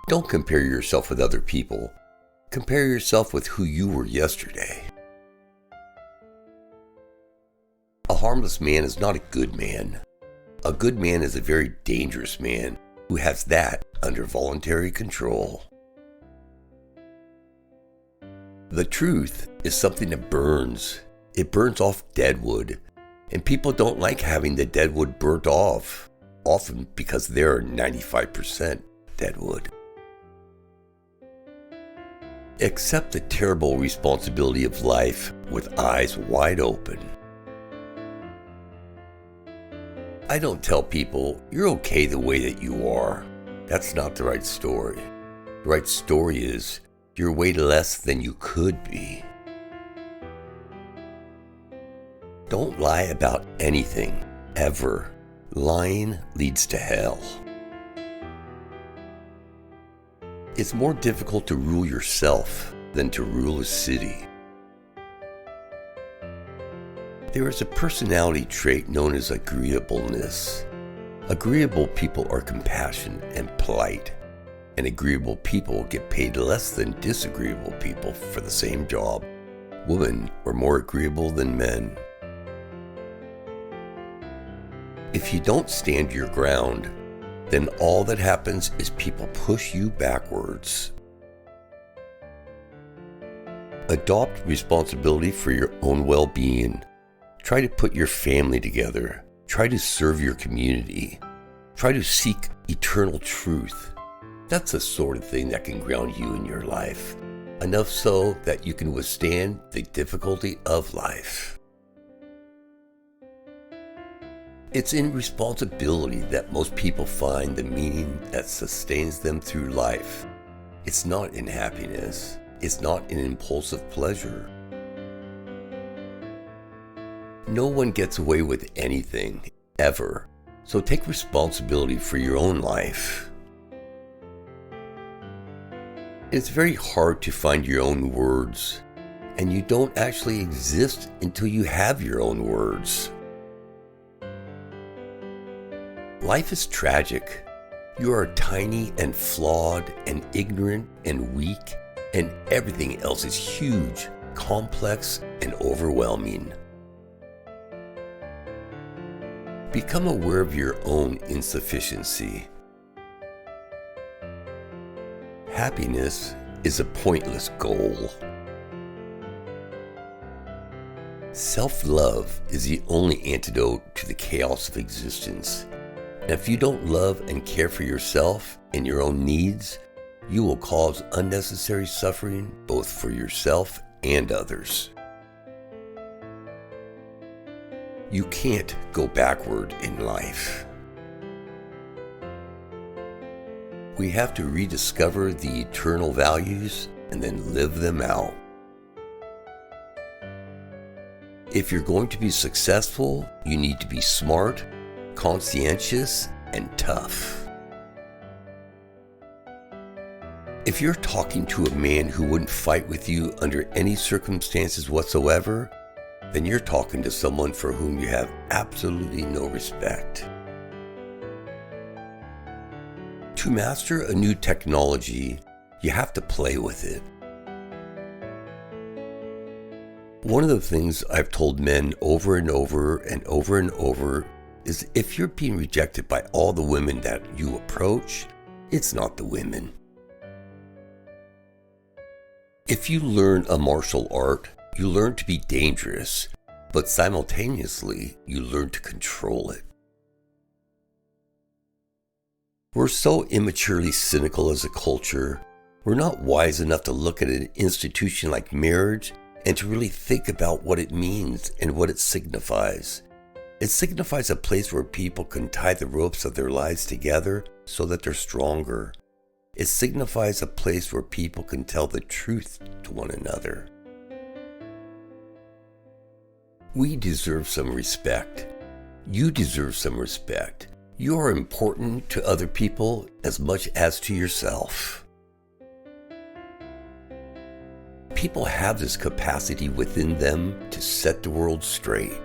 Don't compare yourself with other people. Compare yourself with who you were yesterday. A harmless man is not a good man. A good man is a very dangerous man who has that under voluntary control. The truth is something that burns. It burns off dead wood, and people don't like having the dead wood burnt off, often because they're 95% dead wood. Accept the terrible responsibility of life with eyes wide open. I don't tell people, you're okay the way that you are. That's not the right story. The right story is, you're way less than you could be. Don't lie about anything, ever. Lying leads to hell. It's more difficult to rule yourself than to rule a city. There is a personality trait known as agreeableness. Agreeable people are compassionate and polite, and agreeable people get paid less than disagreeable people for the same job. Women are more agreeable than men. If you don't stand your ground, then all that happens is people push you backwards. Adopt responsibility for your own well-being. Try to put your family together. Try to serve your community. Try to seek eternal truth. That's the sort of thing that can ground you in your life, enough so that you can withstand the difficulty of life. It's in responsibility that most people find the meaning that sustains them through life. It's not in happiness. It's not in impulsive pleasure. No one gets away with anything, ever. So take responsibility for your own life. It's very hard to find your own words, and you don't actually exist until you have your own words. Life is tragic. You are tiny and flawed and ignorant and weak, and everything else is huge, complex, and overwhelming. Become aware of your own insufficiency. Happiness is a pointless goal. Self-love is the only antidote to the chaos of existence. And if you don't love and care for yourself and your own needs, you will cause unnecessary suffering both for yourself and others. You can't go backward in life. We have to rediscover the eternal values and then live them out. If you're going to be successful, you need to be smart, conscientious, and tough. If you're talking to a man who wouldn't fight with you under any circumstances whatsoever, then you're talking to someone for whom you have absolutely no respect. To master a new technology, you have to play with it. One of the things I've told men over and over and over and over is if you're being rejected by all the women that you approach, it's not the women. If you learn a martial art, you learn to be dangerous, but simultaneously, you learn to control it. We're so immaturely cynical as a culture, we're not wise enough to look at an institution like marriage and to really think about what it means and what it signifies. It signifies a place where people can tie the ropes of their lives together so that they're stronger. It signifies a place where people can tell the truth to one another. We deserve some respect. You deserve some respect. You are important to other people as much as to yourself. People have this capacity within them to set the world straight.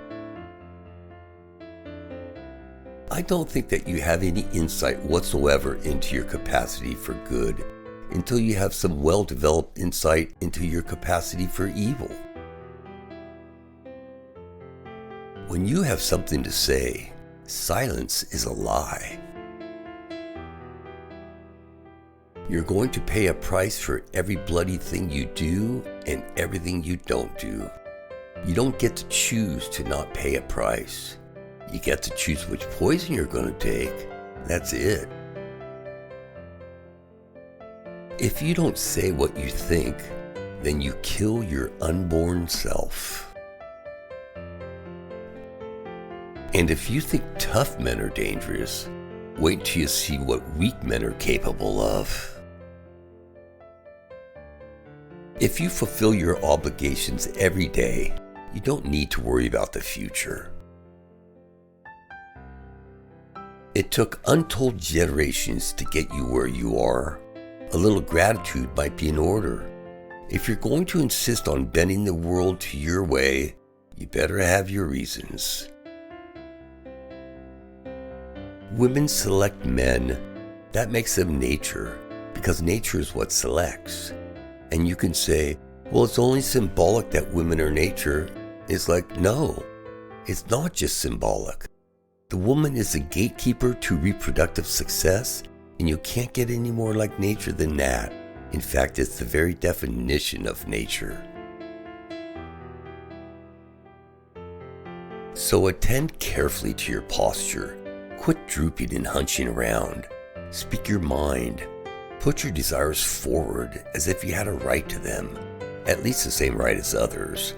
I don't think that you have any insight whatsoever into your capacity for good until you have some well-developed insight into your capacity for evil. When you have something to say, silence is a lie. You're going to pay a price for every bloody thing you do and everything you don't do. You don't get to choose to not pay a price. You get to choose which poison you're going to take. That's it. If you don't say what you think, then you kill your unborn self. And if you think tough men are dangerous, wait till you see what weak men are capable of. If you fulfill your obligations every day, you don't need to worry about the future. It took untold generations to get you where you are. A little gratitude might be in order. If you're going to insist on bending the world to your way, you better have your reasons. Women select men. That makes them nature, because nature is what selects. And you can say, well, it's only symbolic that women are nature. It's like, no, it's not just symbolic. The woman is the gatekeeper to reproductive success, and you can't get any more like nature than that. In fact, it's the very definition of nature. So attend carefully to your posture. Quit drooping and hunching around. Speak your mind. Put your desires forward as if you had a right to them, at least the same right as others.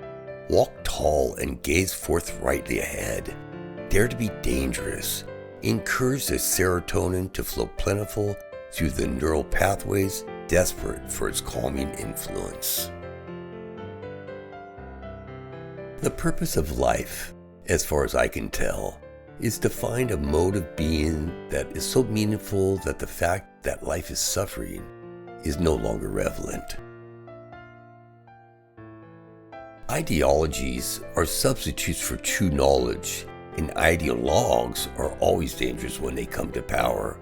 Walk tall and gaze forthrightly ahead. Dare to be dangerous. Encourage the serotonin to flow plentiful through the neural pathways desperate for its calming influence. The purpose of life, as far as I can tell, is to find a mode of being that is so meaningful that the fact that life is suffering is no longer relevant. Ideologies are substitutes for true knowledge, and ideologues are always dangerous when they come to power,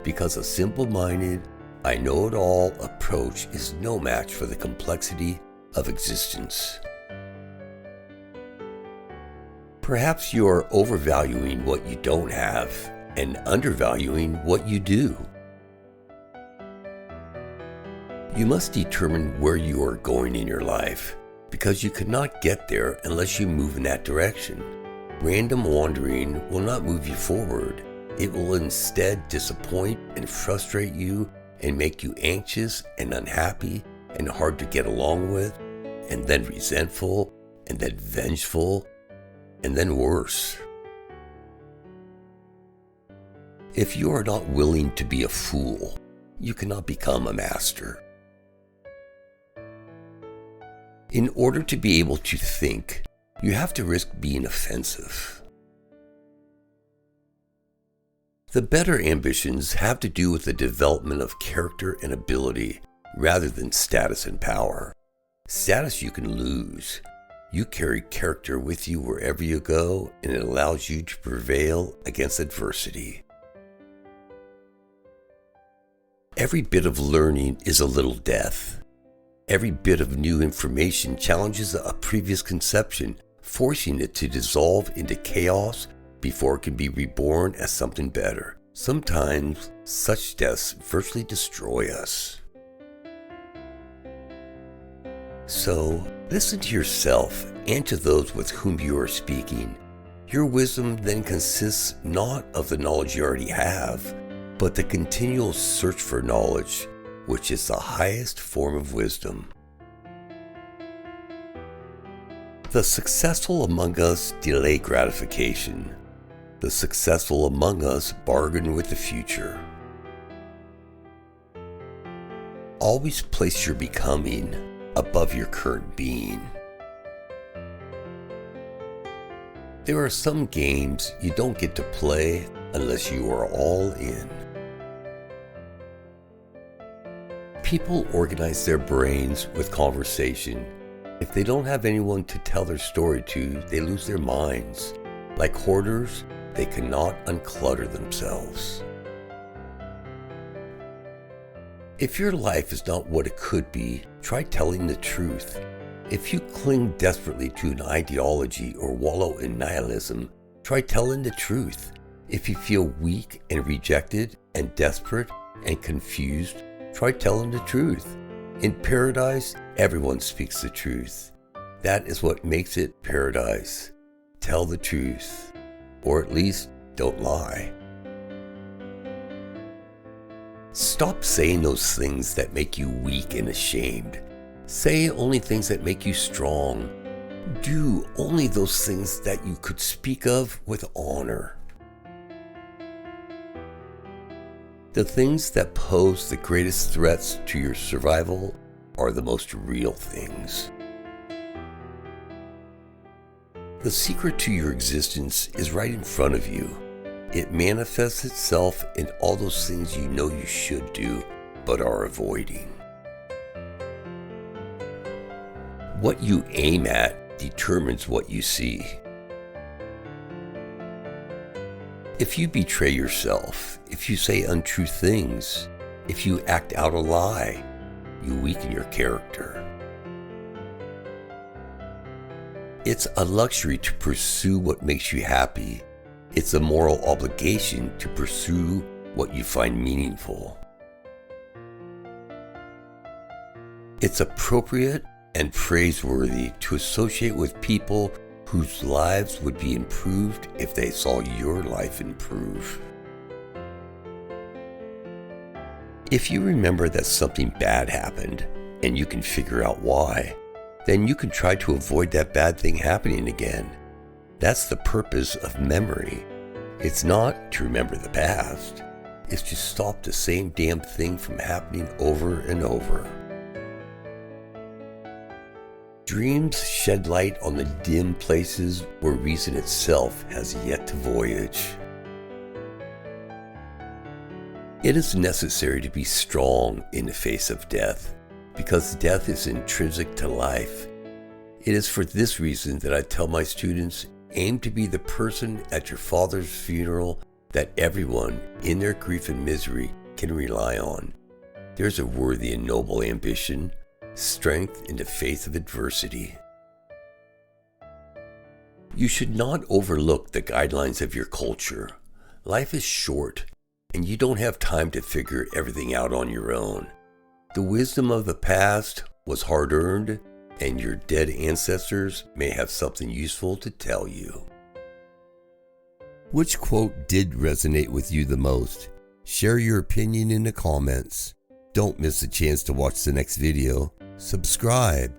because a simple-minded, I-know-it-all approach is no match for the complexity of existence. Perhaps you are overvaluing what you don't have and undervaluing what you do. You must determine where you are going in your life, because you cannot get there unless you move in that direction. Random wandering will not move you forward. It will instead disappoint and frustrate you and make you anxious and unhappy and hard to get along with, and then resentful, and then vengeful, and then worse. If you are not willing to be a fool, you cannot become a master. In order to be able to think, you have to risk being offensive. The better ambitions have to do with the development of character and ability rather than status and power. Status you can lose. You carry character with you wherever you go, and it allows you to prevail against adversity. Every bit of learning is a little death. Every bit of new information challenges a previous conception, forcing it to dissolve into chaos before it can be reborn as something better. Sometimes such deaths virtually destroy us. So, listen to yourself and to those with whom you are speaking. Your wisdom then consists not of the knowledge you already have, but the continual search for knowledge, which is the highest form of wisdom. The successful among us delay gratification. The successful among us bargain with the future. Always place your becoming above your current being. There are some games you don't get to play unless you are all in. People organize their brains with conversation. If they don't have anyone to tell their story to, they lose their minds. Like hoarders, they cannot unclutter themselves. If your life is not what it could be, try telling the truth. If you cling desperately to an ideology or wallow in nihilism, try telling the truth. If you feel weak and rejected and desperate and confused, try telling the truth. In paradise, everyone speaks the truth. That is what makes it paradise. Tell the truth, or at least don't lie. Stop saying those things that make you weak and ashamed. Say only things that make you strong. Do only those things that you could speak of with honor. The things that pose the greatest threats to your survival are the most real things. The secret to your existence is right in front of you. It manifests itself in all those things you know you should do, but are avoiding. What you aim at determines what you see. If you betray yourself, if you say untrue things, if you act out a lie, you weaken your character. It's a luxury to pursue what makes you happy. It's a moral obligation to pursue what you find meaningful. It's appropriate and praiseworthy to associate with people whose lives would be improved if they saw your life improve. If you remember that something bad happened and you can figure out why, then you can try to avoid that bad thing happening again. That's the purpose of memory. It's not to remember the past. It's to stop the same damn thing from happening over and over. Dreams shed light on the dim places where reason itself has yet to voyage. It is necessary to be strong in the face of death, because death is intrinsic to life. It is for this reason that I tell my students, aim to be the person at your father's funeral that everyone, in their grief and misery, can rely on. There's a worthy and noble ambition, strength in the face of adversity. You should not overlook the guidelines of your culture. Life is short, and you don't have time to figure everything out on your own. The wisdom of the past was hard-earned, and your dead ancestors may have something useful to tell you. Which quote did resonate with you the most? Share your opinion in the comments. Don't miss a chance to watch the next video. Subscribe.